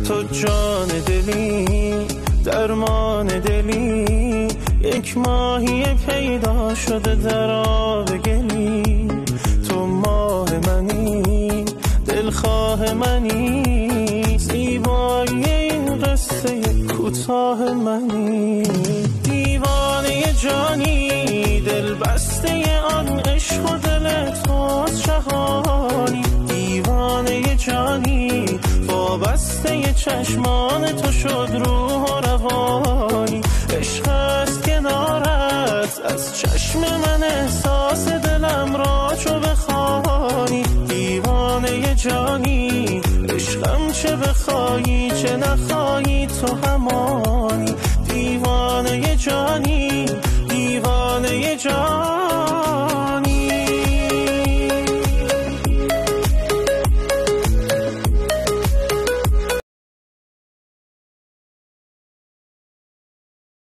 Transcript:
تو جان دلی درمان دلی، یک ماهی پیدا شده در آب گلی. تو ماه منی دلخواه منی، زیبایی این قصه کوتاه منی. دیوانه جانی دل بسته آن عشق و دل توست جهانی. دیوانه جانی وابسته چشمان تو شد روح و روانی. عشق است کنارت از چشم من، احساس دلم را چو بخوانی. دیوانه جانی عشقم چه بخوایی چه نخوایی تو همانی. دیوانه جانی